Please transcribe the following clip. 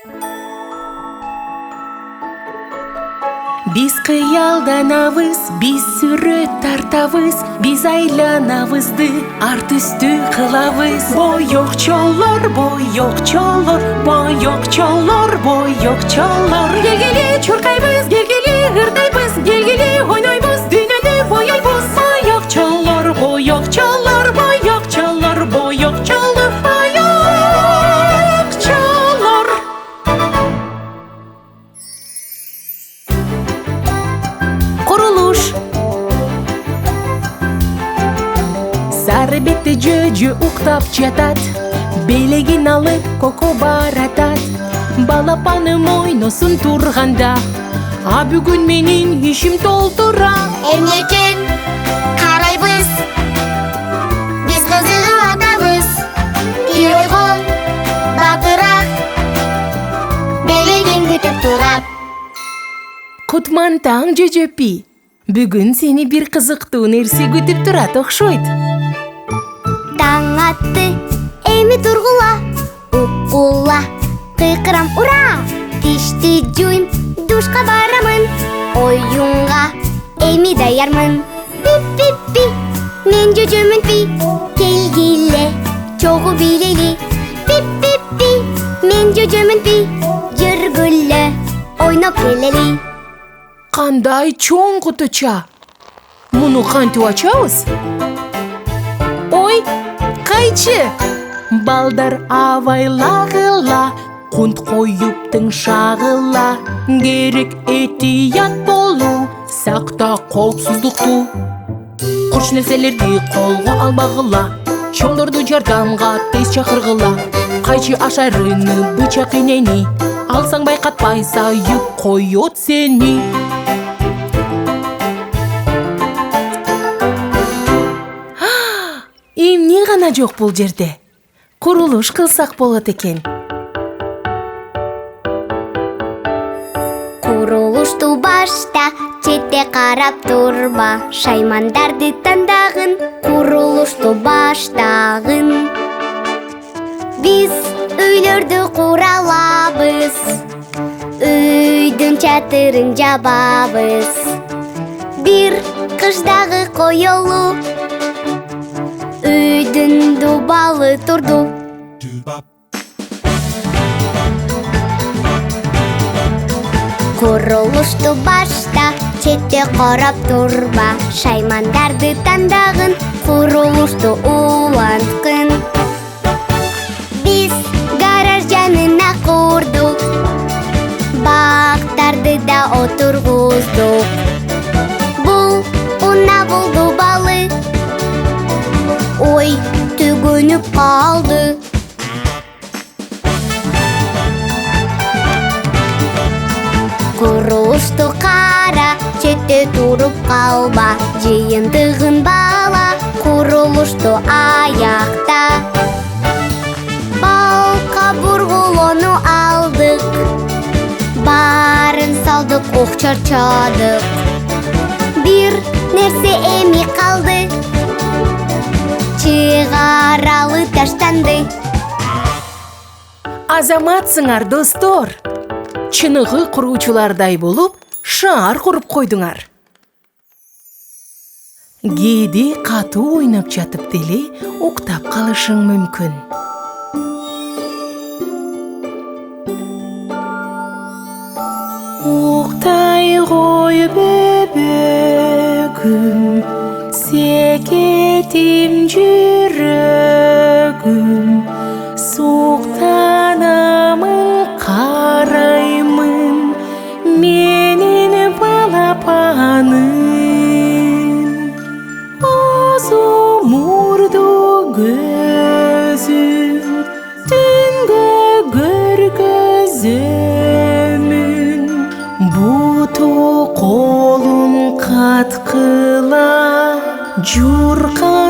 Biz kıyaldanabız, biz sürüt tartabız, biz aylanabızdı, art üstü kılavız. Boyokçollar, boyokçollar, boyokçollar, boyokçollar. Gelgeli çurkaybız, gelgeli hırdaybız, gelgeli oynaybız, düneni boyaybız. Boyokçollar, boyokçollar, boyokçollar, boyokçollar, boyokçollar. Kuruluş. Sarı betli cöcü uktap жатат, белегин алып коко баратат. Балапаным ойносын турганда, а бүгүн менин ишим толтура. Эмнекен карайбыз, биз кызыгып атабыз. Бир ойгон батыраак белегин күтүп турат. Кутман таң жөжөпи. Бүгүн сени бир кызыктуу нерсе күтүп турат окшойт. Таң атты, эми тургула, уккула, кыйкырам ура! Тишти жуйм, душка барамын, оюнга эми даярмын. Пип-пип-пи, мен жөжөмүн пи, келгиле, чогуу билели. Пип-пип-пи, мен жөжөмүн пи, жүргүлө, ойноп келели. Кандай чоң кутуча. Муну кантип ачабыз? Ой, кайчы? Балдар авайлагыла, кунт коюптың шагыла. Керек этият болуу, сакта коопсуздукту. Курч нерселерди колго албагыла, чоңдорду жардамга тез чакыргыла. Кайчы ашарыны, бычак инени, алсаң байкатпай сайып коёт сени. Эмне гана жок бул жерде? Курулуш кылсак болот экен. Курулушту башта четте карап турба, шаймандарды тандагын, курулушту баштагын. Биз үйлөрдү куралабыз, үйдүн чатырын жабабыз. Бир кыштагы коелу, үйдүн дубалы турду. Курулушту башта четте карап турба, шаймандарды тандагын, курулушту уланткын. Биз гараж жанына курдук, бактарды да отургуздук. Бул уна болду балы, ой, түгөнүп калды. Курулушту кара, четте туруп калба, жыйынтыгын бала, курулушту аякта. Балка бургулоону алдык, баарын салдык, ох чарчадык. Бир нерсе эми калды, чыгаралы таштанды. Азаматсыңар, достор. Чыныгы куруучулардай болуп, шаар куруп койдуңар. Кээде катуу ойноп жатып деле уктап калышың мүмкүн. Уктай кой бөбөгүм, секетим жүрөгүм, суктанамын, караймын менин балапаным. Озу мурду көзүм, түнгө көргөзөмүн. Буту колум каткыла, журкан